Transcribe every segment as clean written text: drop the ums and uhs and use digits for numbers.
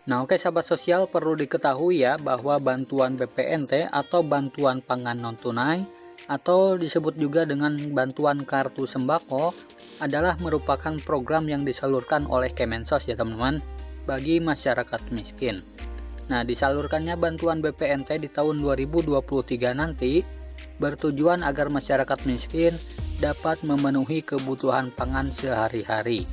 Nah, oke sahabat sosial, perlu diketahui ya bahwa bantuan BPNT atau bantuan pangan non tunai atau disebut juga dengan bantuan kartu sembako adalah merupakan program yang disalurkan oleh Kemensos ya teman-teman bagi masyarakat miskin. Nah, disalurkannya bantuan BPNT di tahun 2023 nanti bertujuan agar masyarakat miskin dapat memenuhi kebutuhan pangan sehari-hari.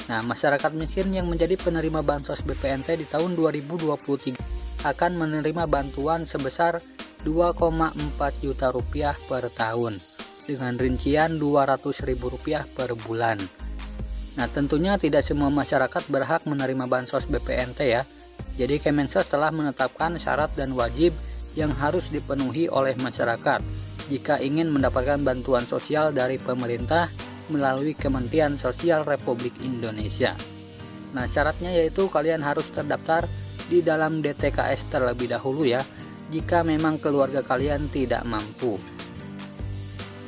Nah, masyarakat miskin yang menjadi penerima bansos BPNT di tahun 2023 akan menerima bantuan sebesar 2,4 juta rupiah per tahun dengan rincian Rp200.000 per bulan. Nah, tentunya tidak semua masyarakat berhak menerima bansos BPNT ya. Jadi Kemensos telah menetapkan syarat dan wajib yang harus dipenuhi oleh masyarakat jika ingin mendapatkan bantuan sosial dari pemerintah melalui Kementerian Sosial Republik Indonesia. Nah, syaratnya yaitu kalian harus terdaftar di dalam DTKS terlebih dahulu ya, jika memang keluarga kalian tidak mampu.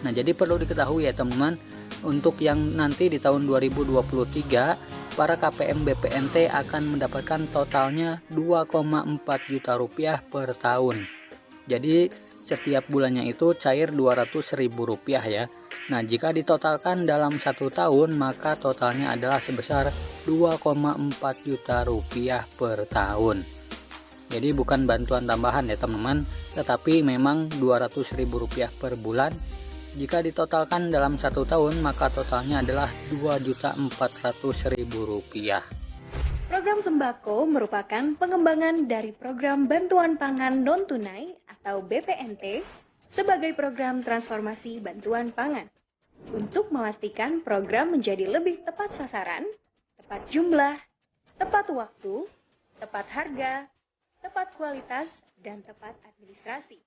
Nah, jadi perlu diketahui ya teman-teman, untuk yang nanti di tahun 2023, para KPM BPNT akan mendapatkan totalnya 2,4 juta rupiah per tahun. Jadi setiap bulannya itu cair Rp200.000 ya. Nah, jika ditotalkan dalam 1 tahun, maka totalnya adalah sebesar Rp2,4 juta per tahun. Jadi bukan bantuan tambahan ya teman-teman, tetapi memang Rp200.000 per bulan. Jika ditotalkan dalam 1 tahun, maka totalnya adalah Rp2.400.000. Program sembako merupakan pengembangan dari program bantuan pangan non-tunai atau BPNT sebagai program transformasi bantuan pangan untuk memastikan program menjadi lebih tepat sasaran, tepat jumlah, tepat waktu, tepat harga, tepat kualitas, dan tepat administrasi.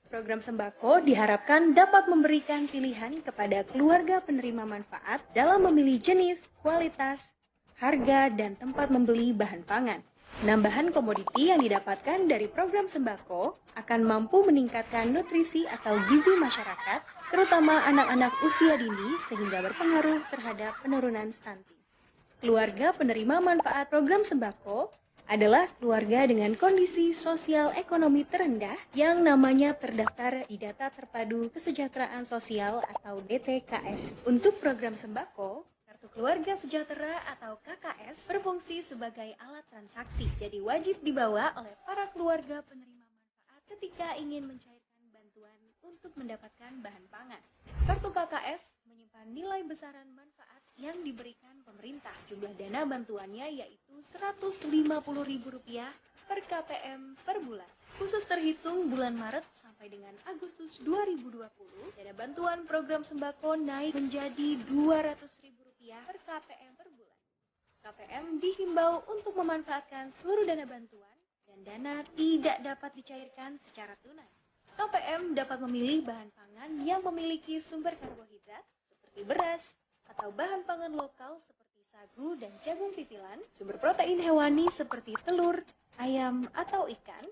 Program sembako diharapkan dapat memberikan pilihan kepada keluarga penerima manfaat dalam memilih jenis, kualitas, harga, dan tempat membeli bahan pangan. Penambahan komoditi yang didapatkan dari program sembako akan mampu meningkatkan nutrisi atau gizi masyarakat, terutama anak-anak usia dini, sehingga berpengaruh terhadap penurunan stunting. Keluarga penerima manfaat program sembako adalah keluarga dengan kondisi sosial ekonomi terendah yang namanya terdaftar di Data Terpadu Kesejahteraan Sosial atau DTKS. Untuk program sembako, Kartu Keluarga Sejahtera atau KKS berfungsi sebagai alat transaksi, jadi wajib dibawa oleh para keluarga penerima manfaat ketika ingin mencairkan bantuan untuk mendapatkan bahan pangan. Kartu KKS menyimpan nilai besaran manfaat yang diberikan pemerintah. Jumlah dana bantuannya yaitu Rp150.000 per KPM per bulan. Khusus terhitung bulan Maret sampai dengan Agustus 2020, dana bantuan program sembako naik menjadi Rp200.000 per KPM per bulan. KPM dihimbau untuk memanfaatkan seluruh dana bantuan dan dana tidak dapat dicairkan secara tunai. KPM dapat memilih bahan pangan yang memiliki sumber karbohidrat seperti beras atau bahan pangan lokal seperti sagu dan jagung pipilan, sumber protein hewani seperti telur, ayam atau ikan,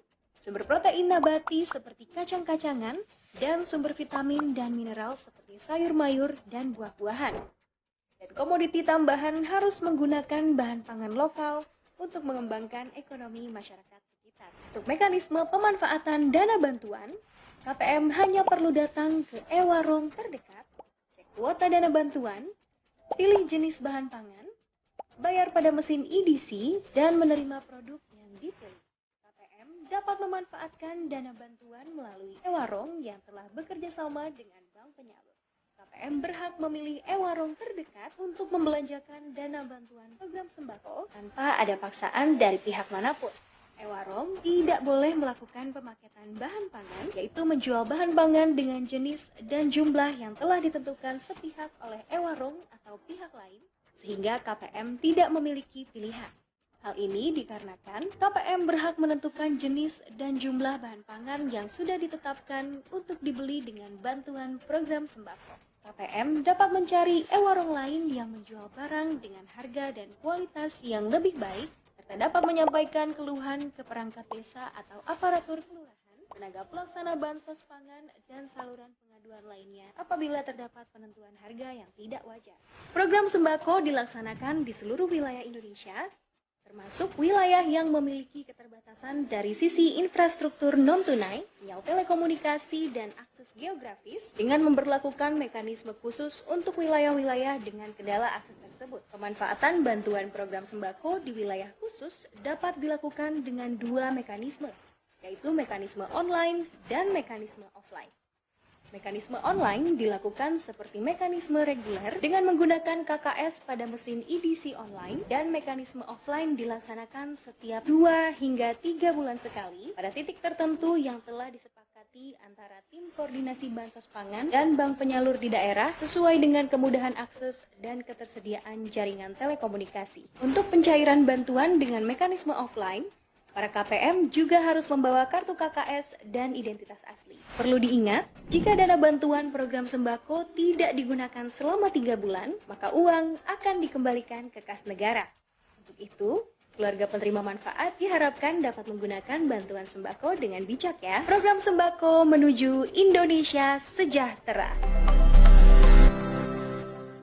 sumber protein nabati seperti kacang-kacangan, dan sumber vitamin dan mineral seperti sayur mayur dan buah-buahan. Dan komoditi tambahan harus menggunakan bahan pangan lokal untuk mengembangkan ekonomi masyarakat sekitar. Untuk mekanisme pemanfaatan dana bantuan, KPM hanya perlu datang ke e-warung terdekat, cek kuota dana bantuan, pilih jenis bahan pangan, bayar pada mesin EDC, dan menerima produk yang dipilih. KPM dapat memanfaatkan dana bantuan melalui e-warung yang telah bekerja sama dengan bank penyalur. KPM berhak memilih e-warung terdekat untuk membelanjakan dana bantuan program sembako tanpa ada paksaan dari pihak manapun. E-warung tidak boleh melakukan pemaketan bahan pangan, yaitu menjual bahan pangan dengan jenis dan jumlah yang telah ditentukan sepihak oleh e-warung atau pihak lain, sehingga KPM tidak memiliki pilihan. Hal ini dikarenakan KPM berhak menentukan jenis dan jumlah bahan pangan yang sudah ditetapkan untuk dibeli dengan bantuan program sembako. KPM dapat mencari e-warung lain yang menjual barang dengan harga dan kualitas yang lebih baik, serta dapat menyampaikan keluhan ke perangkat desa atau aparatur kelurahan, tenaga pelaksana bansos pangan, dan saluran pengaduan lainnya apabila terdapat penentuan harga yang tidak wajar. Program sembako dilaksanakan di seluruh wilayah Indonesia termasuk wilayah yang memiliki keterbatasan dari sisi infrastruktur non-tunai, sinyal telekomunikasi, dan akses geografis dengan memberlakukan mekanisme khusus untuk wilayah-wilayah dengan kendala akses tersebut. Pemanfaatan bantuan program sembako di wilayah khusus dapat dilakukan dengan dua mekanisme, yaitu mekanisme online dan mekanisme offline. Mekanisme online dilakukan seperti mekanisme reguler dengan menggunakan KKS pada mesin EDC online, dan mekanisme offline dilaksanakan setiap 2 hingga 3 bulan sekali pada titik tertentu yang telah disepakati antara tim koordinasi bansos pangan dan bank penyalur di daerah sesuai dengan kemudahan akses dan ketersediaan jaringan telekomunikasi. Untuk pencairan bantuan dengan mekanisme offline, para KPM juga harus membawa kartu KKS dan identitas asli. Perlu diingat, jika dana bantuan program sembako tidak digunakan selama 3 bulan, maka uang akan dikembalikan ke kas negara. Untuk itu, keluarga penerima manfaat diharapkan dapat menggunakan bantuan sembako dengan bijak ya. Program sembako menuju Indonesia sejahtera.